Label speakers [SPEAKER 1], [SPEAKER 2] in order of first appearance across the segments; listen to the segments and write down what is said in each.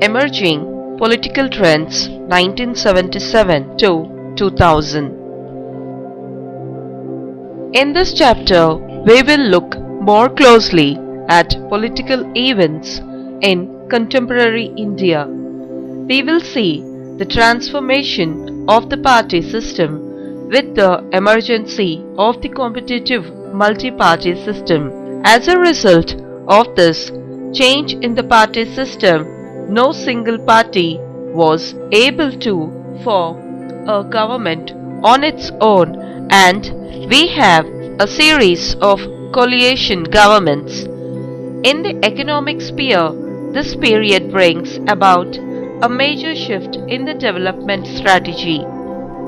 [SPEAKER 1] Emerging Political Trends 1977 to 2000. In this chapter, we will look more closely at political events in contemporary India. We will see the transformation of the party system with the emergency of the competitive multi-party system. As a result of this change in the party system, no single party was able to form a government on its own, and we have a series of coalition governments. In the economic sphere, this period brings about a major shift in the development strategy.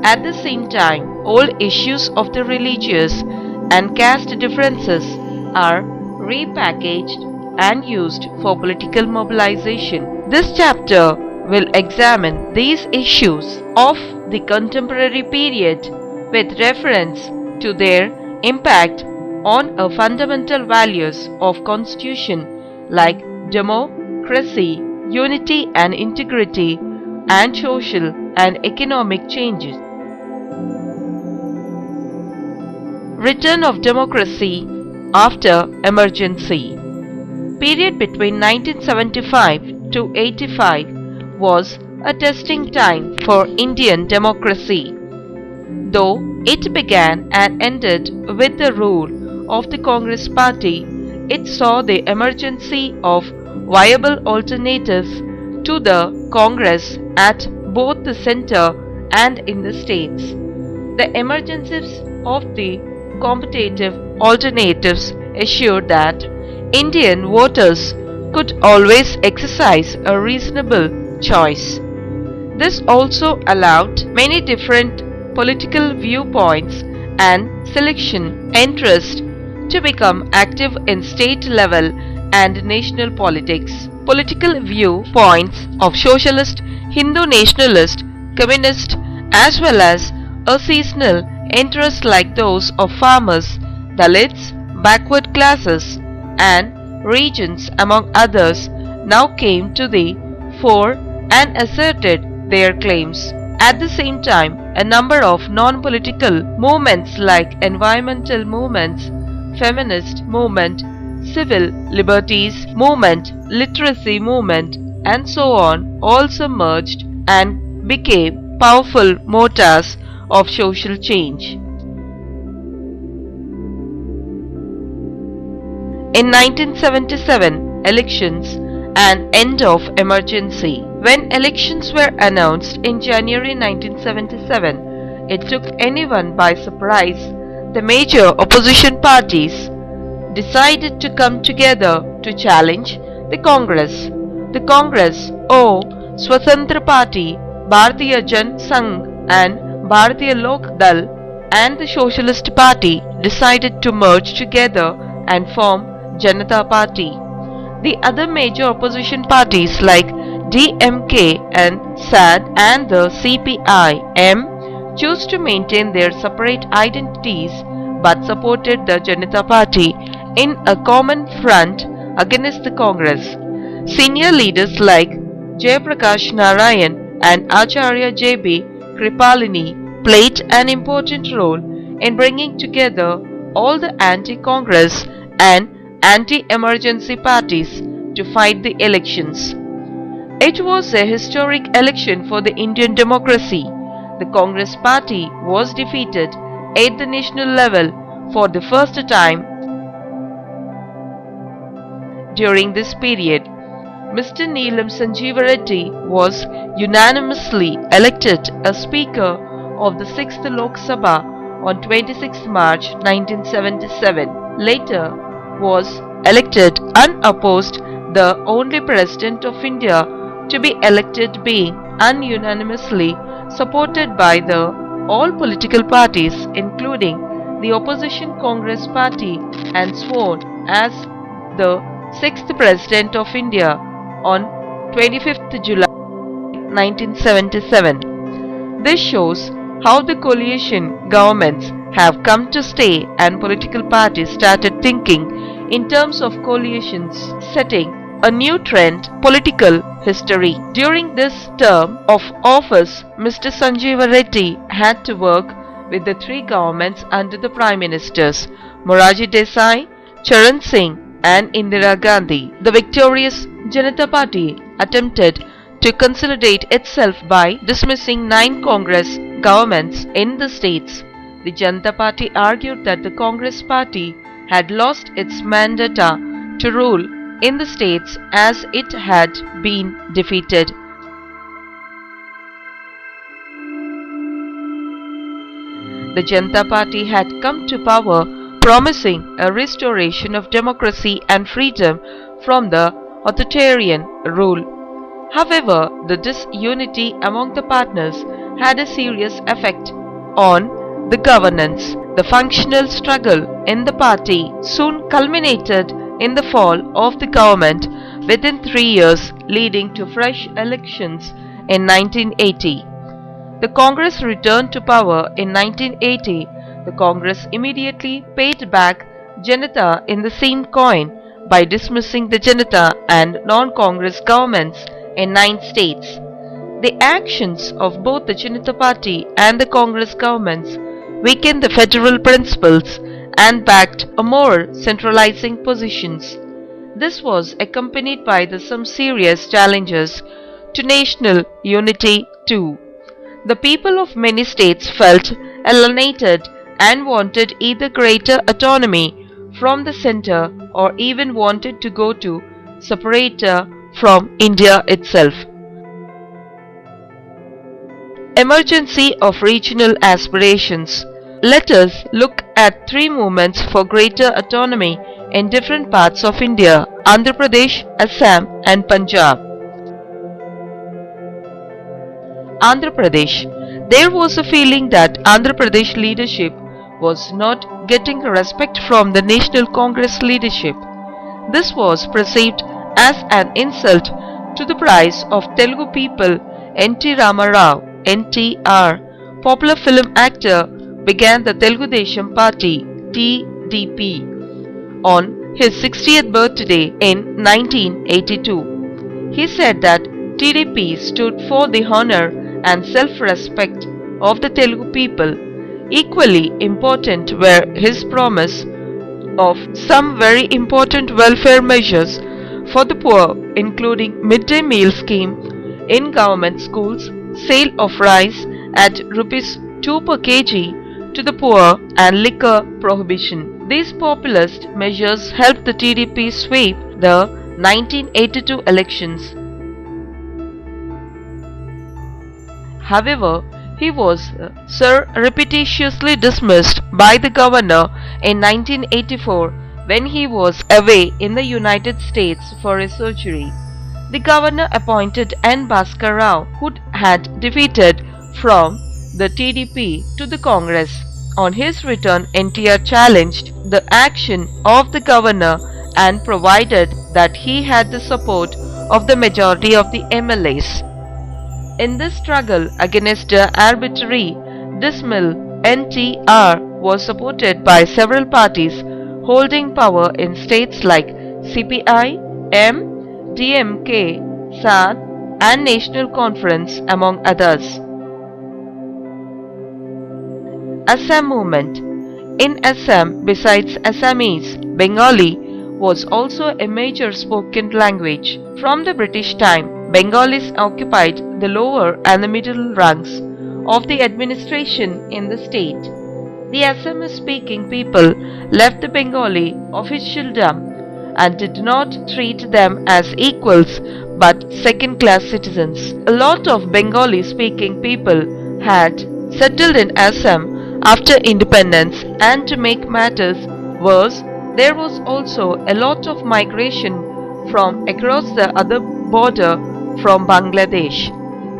[SPEAKER 1] At the same time, all issues of the religious and caste differences are repackaged and used for political mobilization. This chapter will examine these issues of the contemporary period with reference to their impact on our fundamental values of constitution like democracy, unity and integrity, and social and economic changes. Return of democracy after emergency. Period between 1975 to 85 was a testing time for Indian democracy. Though it began and ended with the rule of the Congress party, it saw the emergency of viable alternatives to the Congress at both the center and in the states. The emergence of the competitive alternatives assured that Indian voters could always exercise a reasonable choice. This also allowed many different political viewpoints and selection interests to become active in state level and national politics. Political viewpoints of socialist, Hindu nationalist, communist, as well as a seasonal interests like those of farmers, Dalits, backward classes, and regions among others now came to the fore and asserted their claims. At the same time, a number of non-political movements like environmental movements, feminist movement, civil liberties movement, literacy movement, and so on also merged and became powerful motors of social change. In 1977, elections and end of emergency. When elections were announced in January 1977, it took anyone by surprise. The major opposition parties decided to come together to challenge the Congress. The Congress, or Swatantra Party, Bharatiya Jan Sangh and Bharatiya Lok Dal, and the Socialist Party decided to merge together and form Janata Party. The other major opposition parties like DMK and SAD and the CPI-M chose to maintain their separate identities but supported the Janata Party in a common front against the Congress. Senior leaders like Jayaprakash Narayan and Acharya J.B. Kripalini played an important role in bringing together all the anti-Congress and anti-emergency parties to fight the elections. It was a historic election for the Indian democracy. The Congress party was defeated at the national level for the first time. During this period, Mr. Neelam Sanjeeva Reddy was unanimously elected as Speaker of the 6th Lok Sabha on 26 March 1977. Later was elected unopposed, the only President of India to be elected, being ununanimously supported by all political parties including the opposition Congress party, and sworn as the 6th President of India on 25th July 1977. This shows how the coalition governments have come to stay and political parties started thinking in terms of coalitions, setting a new trend, political history. During this term of office, Mr. Sanjeeva Reddy had to work with the three governments under the Prime Ministers Morarji Desai, Charan Singh and Indira Gandhi. The victorious Janata Party attempted to consolidate itself by dismissing 9 Congress governments in the states. The Janata Party argued that the Congress Party had lost its mandate to rule in the states as it had been defeated. The Janata Party had come to power promising a restoration of democracy and freedom from the authoritarian rule. However, the disunity among the partners had a serious effect on the governance. The functional struggle in the party soon culminated in the fall of the government within 3 years, leading to fresh elections in 1980. The Congress returned to power in 1980. The Congress immediately paid back Janata in the same coin by dismissing the Janata and non-Congress governments in 9 states. The actions of both the Janata Party and the Congress governments weakened the federal principles and backed a more centralizing positions. This was accompanied by some serious challenges to national unity too. The people of many states felt alienated and wanted either greater autonomy from the center or even wanted to go to separate from India itself. Emergency of regional aspirations. Let us look at 3 movements for greater autonomy in different parts of India: Andhra Pradesh, Assam and Punjab. Andhra Pradesh. There was a feeling that Andhra Pradesh leadership was not getting respect from the National Congress leadership. This was perceived as an insult to the pride of Telugu people. N.T. Ramarao, NTR, popular film actor, began the Telugu Desam Party (TDP) on his 60th birthday in 1982. He said that TDP stood for the honor and self-respect of the Telugu people. Equally important were his promise of some very important welfare measures for the poor, including midday meal scheme in government schools, sale of rice at rupees 2 per kg to the poor and liquor prohibition. These populist measures helped the TDP sweep the 1982 elections. However, he was surreptitiously dismissed by the governor in 1984 when he was away in the United States for a surgery. The governor appointed N. Bhaskar Rao, who had defeated from the TDP to the Congress. On his return, NTR challenged the action of the governor and provided that he had the support of the majority of the MLAs. In this struggle against the arbitrary dismal, NTR was supported by several parties holding power in states like CPI, M, DMK, SAD and National Conference among others. Assam movement. In Assam, besides Assamese, Bengali was also a major spoken language. From the British time, Bengalis occupied the lower and the middle ranks of the administration in the state. The Assamese speaking people left the Bengali officialdom and did not treat them as equals but second-class citizens. A lot of Bengali speaking people had settled in Assam after independence, and to make matters worse, there was also a lot of migration from across the other border from Bangladesh.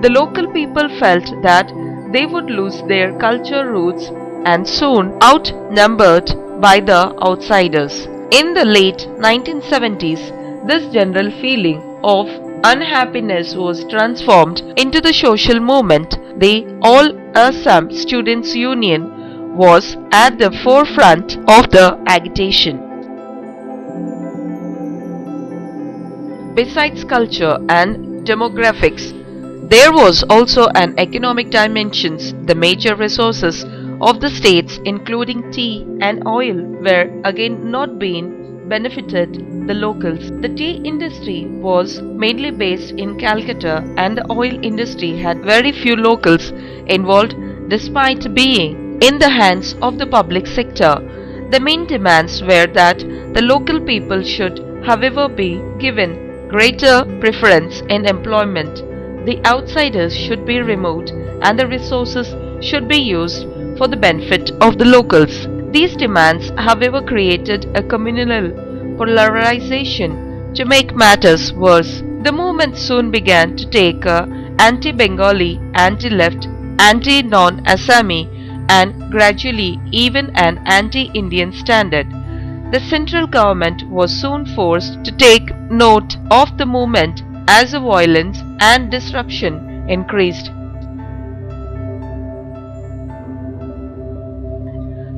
[SPEAKER 1] The local people felt that they would lose their culture roots and soon outnumbered by the outsiders. In the late 1970s, this general feeling of unhappiness was transformed into the social movement. The All Assam Students' Union was at the forefront of the agitation. Besides culture and demographics, there was also an economic dimensions. The major resources of the states, including tea and oil, were again not being benefited the locals. The tea industry was mainly based in Calcutta, and the oil industry had very few locals involved despite being in the hands of the public sector. The main demands were that the local people should, however, be given greater preference in employment. The outsiders should be removed and the resources should be used for the benefit of the locals. These demands, however, created a communal polarization. To make matters worse, the movement soon began to take a anti-Bengali, anti-left, anti-non-Assami, and gradually even an anti-Indian standard. The central government was soon forced to take note of the movement as the violence and disruption increased.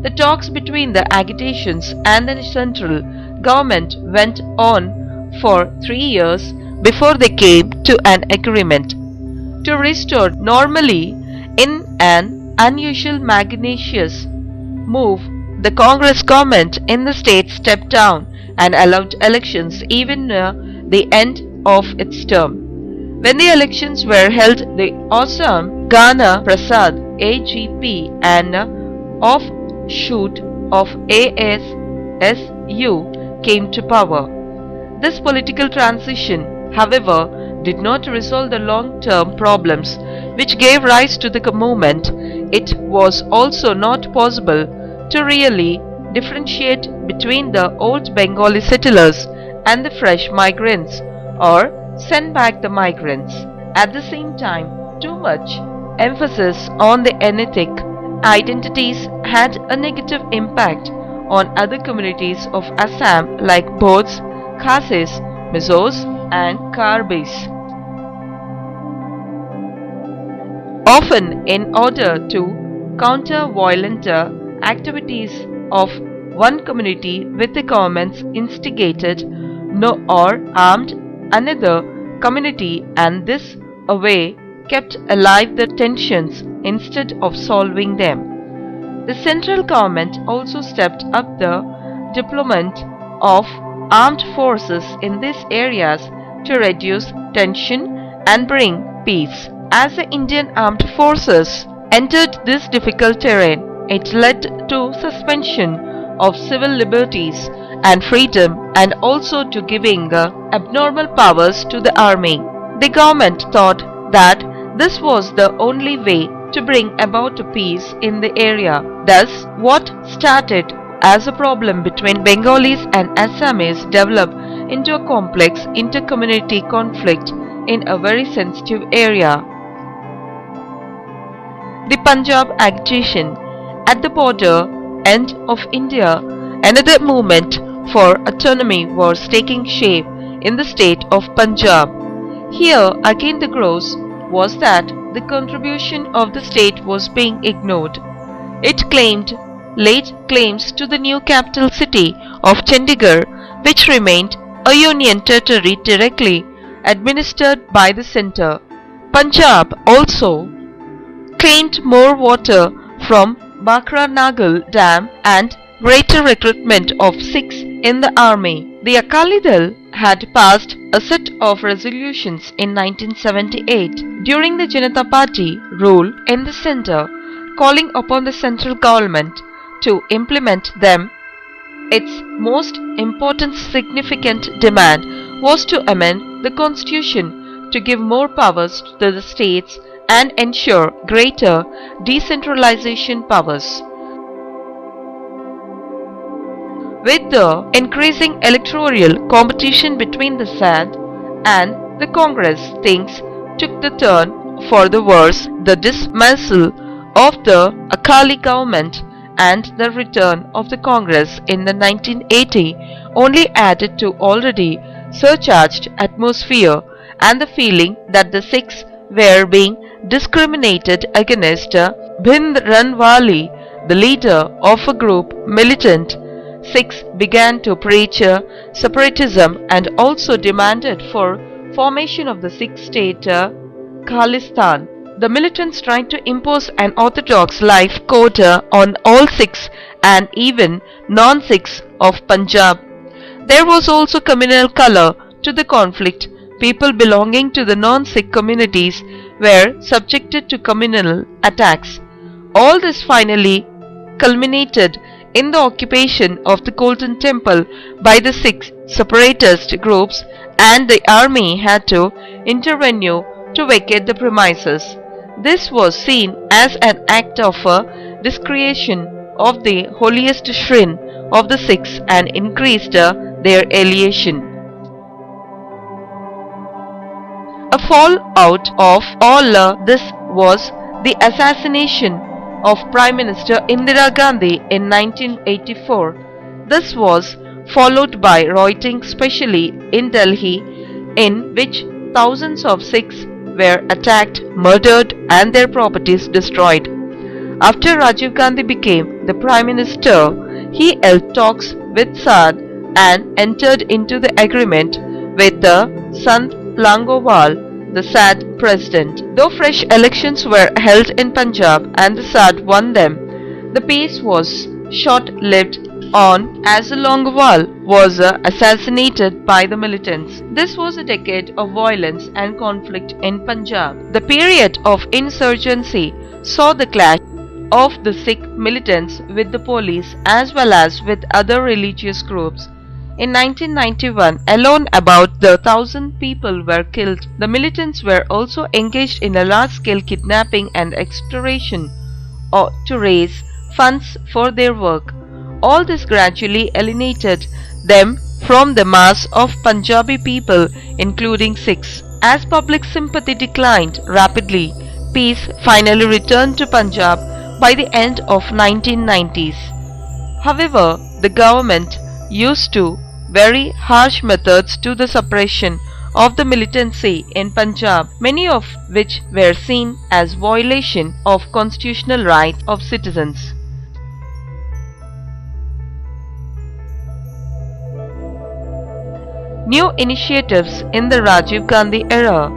[SPEAKER 1] The talks between the agitations and the central government went on for 3 years before they came to an agreement. To restore normalcy in an unusual magnanimous move, the Congress government in the state stepped down and allowed elections even near the end of its term. When the elections were held, the Assam Ghana Prasad AGP, an offshoot of ASSU, came to power. This political transition, however, did not resolve the long-term problems which gave rise to the movement. It was also not possible to really differentiate between the old Bengali settlers and the fresh migrants, or send back the migrants. At the same time, too much emphasis on the ethnic identities had a negative impact on other communities of Assam like Bodhs, Khasis, Mizos, and Karbis. Often, in order to counter violent activities of one community with the government's instigated or armed another community, and this way kept alive the tensions instead of solving them. The central government also stepped up the deployment of armed forces in these areas to reduce tension and bring peace. As the Indian armed forces entered this difficult terrain, it led to suspension of civil liberties and freedom, and also to giving abnormal powers to the army. The government thought that this was the only way to bring about peace in the area. Thus, what started as a problem between Bengalis and Assamese developed into a complex inter-community conflict in a very sensitive area. The Punjab agitation. At the border end of India, another movement for autonomy was taking shape in the state of Punjab. Here again the gross was that the contribution of the state was being ignored. It laid claims to the new capital city of Chandigarh, which remained a union territory directly administered by the centre. Punjab also claimed more water from Bakra Nagal Dam and greater recruitment of Sikhs in the army. The Akali Dal had passed a set of resolutions in 1978 during the Janata Party rule in the centre, calling upon the central government to implement them. Its most important significant demand was to amend the constitution to give more powers to the states and ensure greater decentralization powers. With the increasing electoral competition between the SAD and the Congress, things took the turn for the worse. The dismissal of the Akali government and the return of the Congress in the 1980 only added to already surcharged atmosphere and the feeling that the Sikhs were being discriminated against. Bhind Ranwali, the leader of a group militant Sikhs began to preach separatism and also demanded for formation of the Sikh state Khalistan. The militants tried to impose an orthodox life code on all Sikhs and even non-Sikhs of Punjab. There was also communal color to the conflict. People belonging to the non-Sikh communities were subjected to communal attacks. All this finally culminated in the occupation of the Golden Temple by the Sikh separatist groups, and the army had to intervene to vacate the premises. This was seen as an act of desecration of the holiest shrine of the Sikhs and increased their alienation. A fallout of all this was the assassination of Prime Minister Indira Gandhi in 1984. This was followed by rioting, especially in Delhi, in which thousands of Sikhs were attacked, murdered, and their properties destroyed. After Rajiv Gandhi became the Prime Minister, he held talks with Saad and entered into the agreement with the Sant Langowal, the Saad president. Though fresh elections were held in Punjab and the Saad won them, the peace was short-lived on as Longowal was assassinated by the militants. This was a decade of violence and conflict in Punjab. The period of insurgency saw the clash of the Sikh militants with the police as well as with other religious groups. In 1991, alone about 1,000 people were killed. The militants were also engaged in a large-scale kidnapping and extortion to raise funds for their work. All this gradually alienated them from the mass of Punjabi people, including Sikhs. As public sympathy declined rapidly, peace finally returned to Punjab by the end of 1990s. However, the government used very harsh methods to the suppression of the militancy in Punjab, many of which were seen as violation of constitutional rights of citizens. New initiatives in the Rajiv Gandhi era.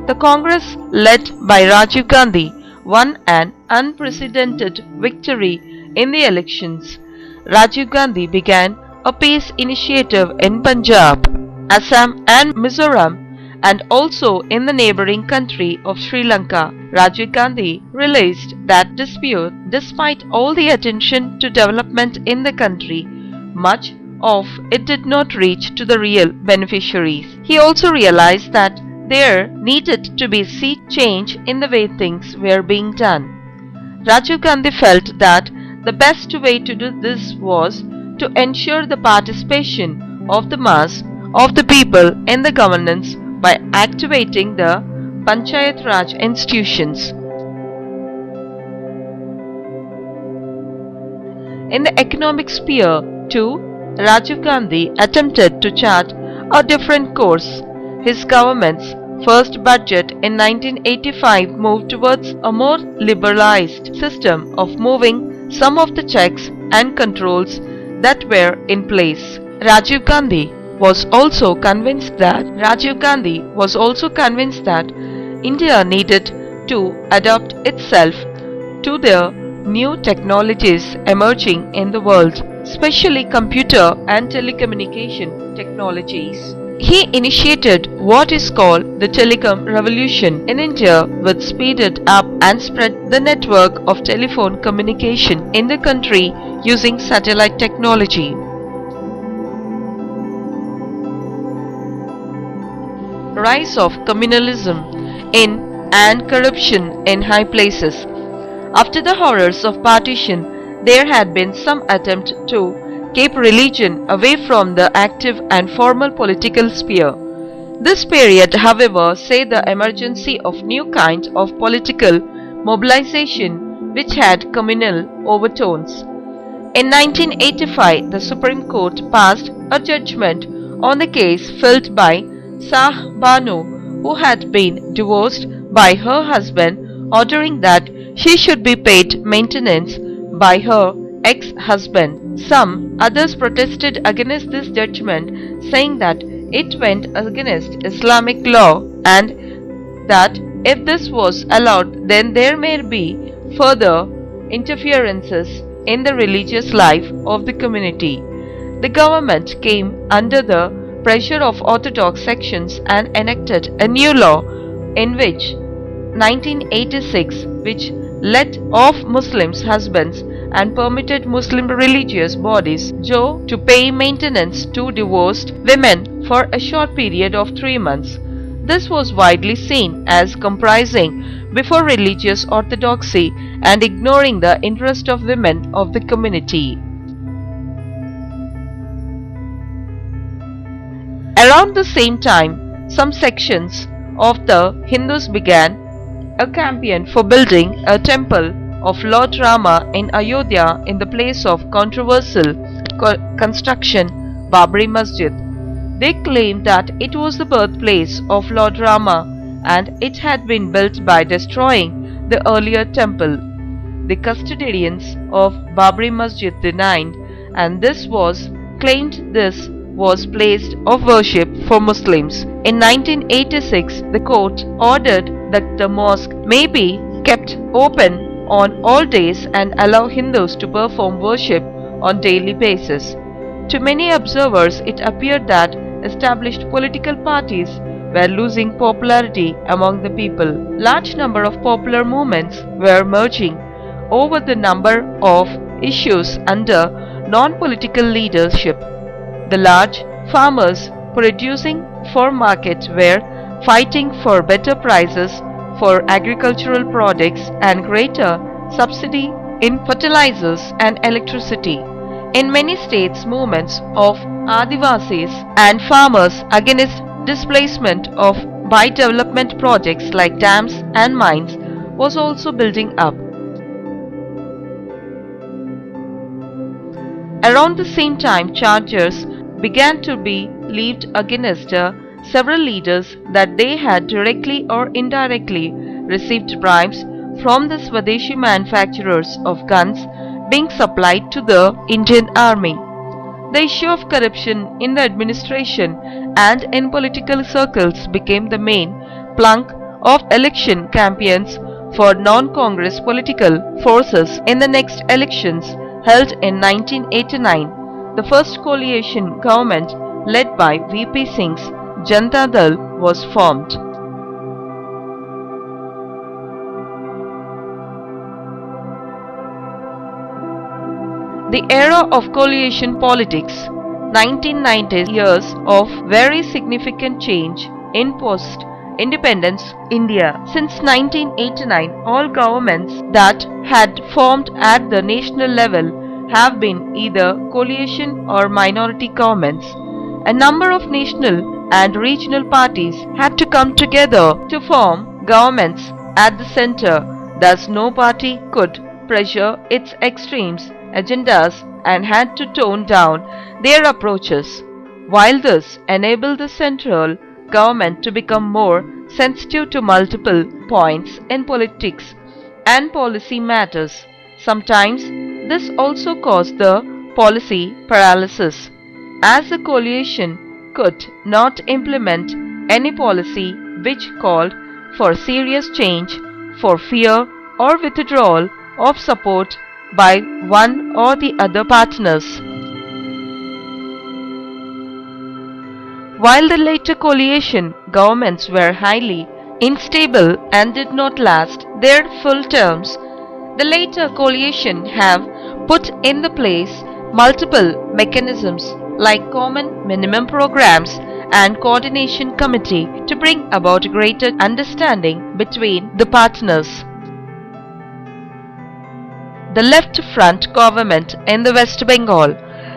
[SPEAKER 1] The Congress led by Rajiv Gandhi won an unprecedented victory in the elections. Rajiv Gandhi began a peace initiative in Punjab, Assam and Mizoram, and also in the neighboring country of Sri Lanka. Rajiv Gandhi realized that despite all the attention to development in the country, much of it did not reach to the real beneficiaries. He also realized that there needed to be sea change in the way things were being done. Rajiv Gandhi felt that the best way to do this was to ensure the participation of the mass of the people in the governance by activating the Panchayat Raj institutions. In the economic sphere, too, Rajiv Gandhi attempted to chart a different course. His government's first budget in 1985 moved towards a more liberalized system of moving some of the checks and controls that were in place. Rajiv Gandhi was also convinced that India needed to adapt itself to the new technologies emerging in the world, especially computer and telecommunication technologies. He initiated what is called the telecom revolution in India, which speeded up and spread the network of telephone communication in the country using satellite technology. Rise of communalism in and corruption in high places. After the horrors of partition, there had been some attempt to keep religion away from the active and formal political sphere. This period, however, saw the emergence of new kind of political mobilization which had communal overtones. In 1985, the Supreme Court passed a judgment on the case filed by Shah Banu, who had been divorced by her husband, ordering that she should be paid maintenance by her ex-husband. Some others protested against this judgment, saying that it went against Islamic law and that if this was allowed, then there may be further interferences in the religious life of the community. The government came under the pressure of orthodox sections and enacted a new law in which 1986 which let off Muslims' husbands and permitted Muslim religious bodies to pay maintenance to divorced women for a short period of 3 months. This was widely seen as comprising before religious orthodoxy and ignoring the interest of women of the community. Around the same time, some sections of the Hindus began a campaign for building a temple of Lord Rama in Ayodhya in the place of controversial construction Babri Masjid. They claimed that it was the birthplace of Lord Rama and it had been built by destroying the earlier temple. The custodians of Babri Masjid denied, and this was claimed this was place of worship for Muslims. In 1986, the court ordered that the mosque may be kept open on all days and allow Hindus to perform worship on daily basis. To many observers, it appeared that established political parties were losing popularity among the people. Large number of popular movements were merging over the number of issues under non-political leadership. The large farmers producing for market were fighting for better prices for agricultural products and greater subsidy in fertilizers and electricity. In many states, movements of Adivasis and farmers against displacement by development projects like dams and mines was also building up. Around the same time, charges began to be levied against several leaders that they had directly or indirectly received bribes from the Swadeshi manufacturers of guns being supplied to the Indian Army. The issue of corruption in the administration and in political circles became the main plank of election campaigns for non-Congress political forces in the next elections held in 1989. The first coalition government led by V.P. Singh's Janata Dal was formed. The era of coalition politics, 1990s years of very significant change in post-independence India. Since 1989, all governments that had formed at the national level have been either coalition or minority governments. A number of national and regional parties had to come together to form governments at the center, thus no party could pressure its extremes agendas and had to tone down their approaches. While this enabled the central government to become more sensitive to multiple points in politics and policy matters, sometimes this also caused the policy paralysis, as the coalition could not implement any policy which called for serious change for fear or withdrawal of support by one or the other partners. While the later coalition governments were highly unstable and did not last their full terms, the later coalition have put in the place multiple mechanisms like common minimum programs and coordination committee to bring about greater understanding between the partners. The Left Front government in the West Bengal,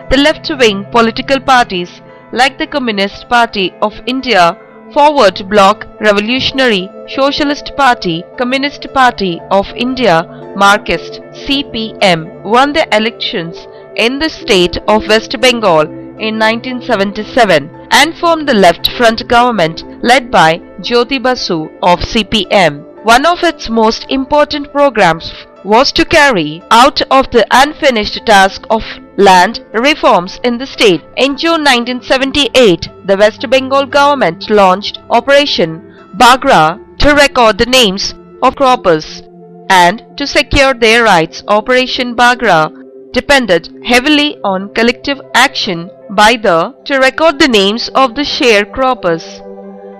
[SPEAKER 1] the left-wing political parties like the Communist Party of India, Forward Bloc, Revolutionary Socialist Party, Communist Party of India, Marxist, CPM, won the elections in the state of West Bengal in 1977 and formed the Left Front government led by Jyoti Basu of CPM. One of its most important programs was to carry out of the unfinished task of land reforms in the state. In June 1978, the West Bengal government launched Operation Bagra to record the names of croppers and to secure their rights. Operation Bagra depended heavily on collective action by the to record the names of the sharecroppers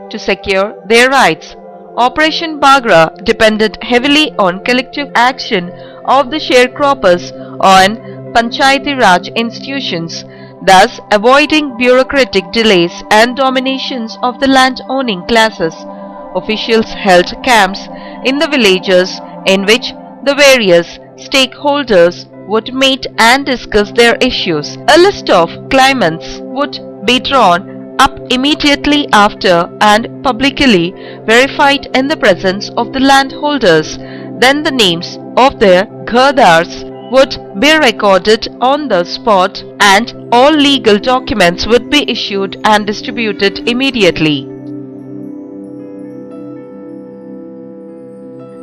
[SPEAKER 1] to secure their rights. Operation Bagra depended heavily on collective action of the sharecroppers on Panchayati Raj institutions, thus avoiding bureaucratic delays and dominations of the land-owning classes. Officials held camps in the villages in which the various stakeholders would meet and discuss their issues. A list of claimants would be drawn up immediately after and publicly verified in the presence of the landholders. Then the names of their ghardars would be recorded on the spot and all legal documents would be issued and distributed immediately.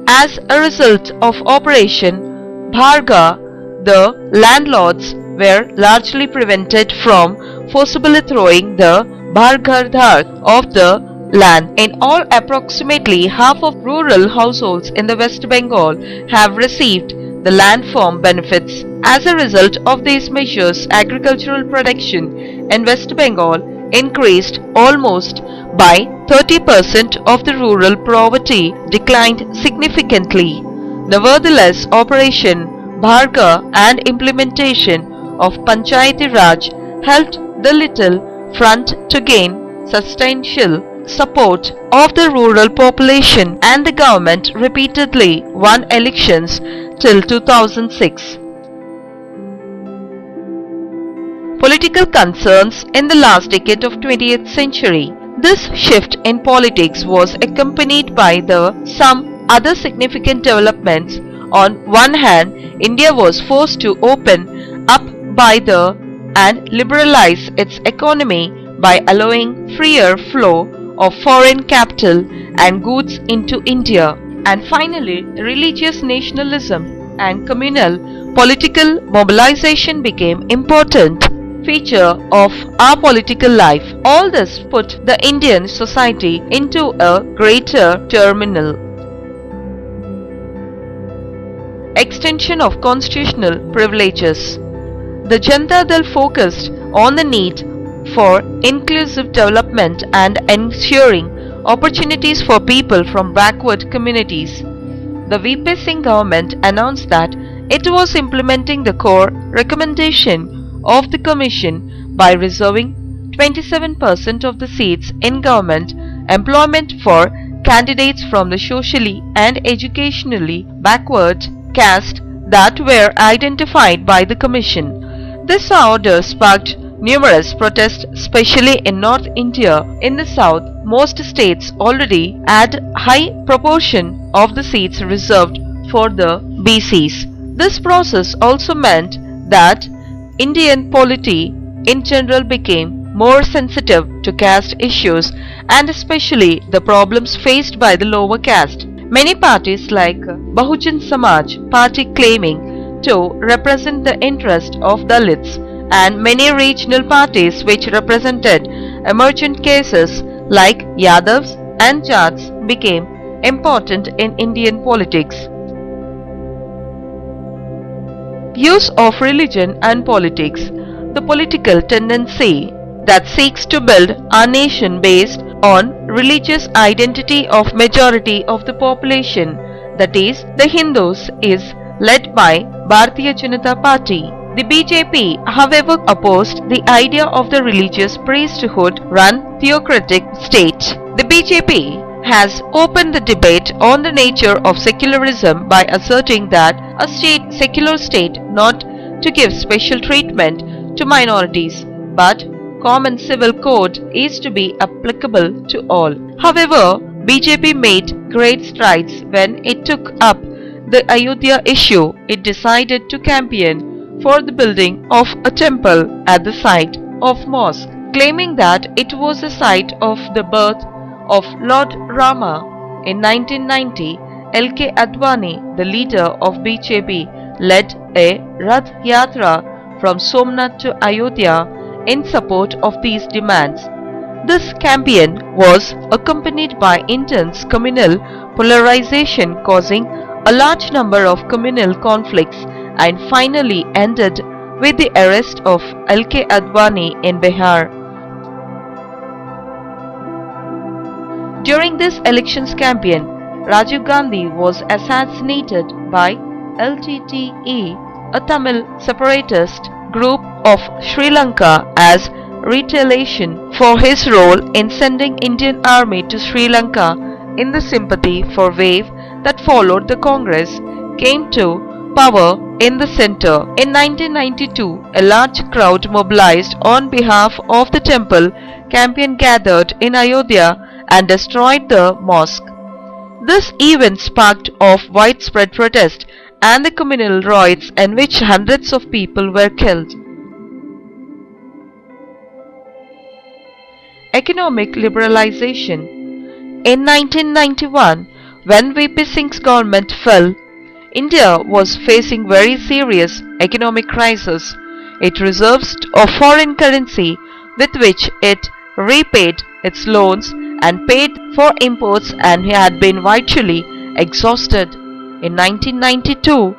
[SPEAKER 1] As a result of Operation Bharga, the landlords were largely prevented from forcibly throwing the Bhargardhar of the land. In all, approximately half of rural households in the West Bengal have received the land form benefits. As a result of these measures, agricultural production in West Bengal increased almost by 30%. Of the rural poverty declined significantly. Nevertheless, Operation Bharga and implementation of Panchayati Raj helped the little front to gain substantial support of the rural population, and the government repeatedly won elections till 2006. Political concerns in the last decade of 20th century. This shift in politics was accompanied by some other significant developments. On one hand, India was forced to open up and liberalize its economy by allowing freer flow of foreign capital and goods into India. And finally, religious nationalism and communal political mobilization became important feature of our political life. All this put the Indian society into a greater turmoil. Extension of constitutional privileges. The Janata Dal focused on the need for inclusive development and ensuring opportunities for people from backward communities. The VP Singh government announced that it was implementing the core recommendation of the Commission by reserving 27% of the seats in government employment for candidates from the socially and educationally backward caste that were identified by the Commission. This order sparked numerous protests, especially in North India. In the South, most states already had high proportion of the seats reserved for the BCs. This process also meant that Indian polity in general became more sensitive to caste issues and especially the problems faced by the lower caste. Many parties like Bahujan Samaj party claiming to represent the interest of Dalits and many regional parties which represented emergent cases like Yadavs and Jats became important in Indian politics. Use of religion and politics. The political tendency that seeks to build a nation based on religious identity of majority of the population, that is, the Hindus, is led by Bharatiya Janata Party. The BJP, however, opposed the idea of the religious priesthood-run theocratic state. The BJP has opened the debate on the nature of secularism by asserting that a secular state not to give special treatment to minorities, but common civil code is to be applicable to all. However, BJP made great strides when it took up the Ayodhya issue. It decided to campaign for the building of a temple at the site of mosque, claiming that it was the site of the birth of Lord Rama. In 1990, L.K. Advani, the leader of BJP, led a Rath Yatra from Somnath to Ayodhya in support of these demands. This campaign was accompanied by intense communal polarization, causing a large number of communal conflicts, and finally ended with the arrest of L.K. Advani in Bihar. During this elections campaign, Rajiv Gandhi was assassinated by LTTE, a Tamil separatist group of Sri Lanka, as retaliation for his role in sending Indian army to Sri Lanka in the sympathy for wave that followed the Congress came to power in the center. In 1992, a large crowd mobilized on behalf of the temple campaign gathered in Ayodhya and destroyed the mosque. This event sparked off widespread protest and the communal riots in which hundreds of people were killed. Economic liberalization. In 1991, when VP Singh's government fell, India was facing very serious economic crisis. It reserves of foreign currency with which it repaid its loans and paid for imports and had been virtually exhausted. In 1992,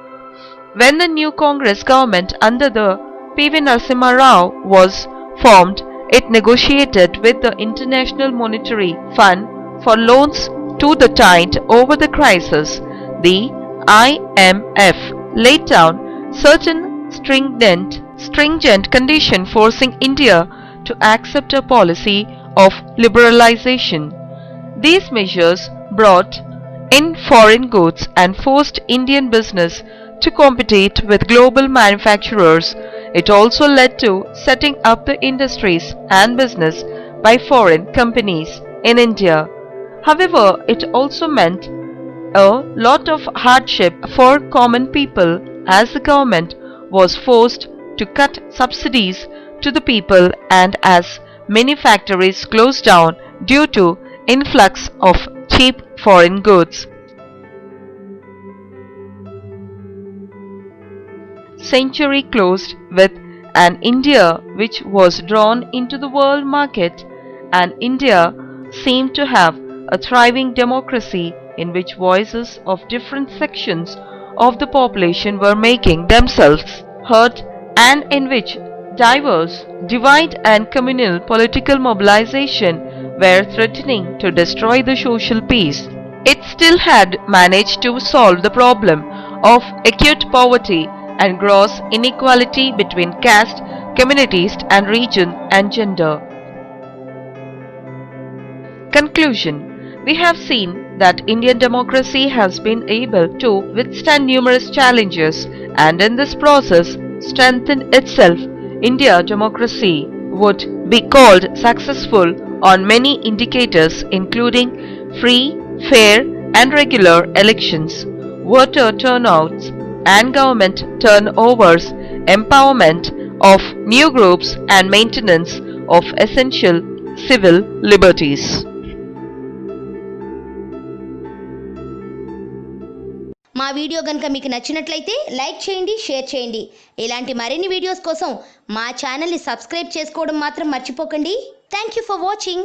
[SPEAKER 1] when the new Congress government under the P.V. Narasimha Rao was formed, it negotiated with the International Monetary Fund for loans to the tide over the crisis. The IMF laid down certain stringent conditions forcing India to accept a policy of liberalization. These measures brought in foreign goods and forced Indian business to compete with global manufacturers. It also led to setting up the industries and business by foreign companies in India. However, it also meant a lot of hardship for common people as the government was forced to cut subsidies to the people and as many factories closed down due to influx of cheap foreign goods. Century closed with an India which was drawn into the world market, and India seemed to have a thriving democracy in which voices of different sections of the population were making themselves heard, and in which diverse divide and communal political mobilization were threatening to destroy the social peace. It still had managed to solve the problem of acute poverty and gross inequality between caste, communities and region and gender. Conclusion. We have seen that Indian democracy has been able to withstand numerous challenges and in this process strengthen itself. India democracy would be called successful on many indicators including free, fair and regular elections, voter turnouts and government turnovers, empowerment of new groups and maintenance of essential civil liberties.
[SPEAKER 2] మా video గనుక మీకు నచ్చినట్లయితే like చేయండి, share చేయండి. ఇలాంటి మరిన్ని videos కోసం మా ఛానల్ని సబ్స్క్రైబ్ చేసుకోవడం మాత్రం మర్చిపోకండి. Thank you for watching.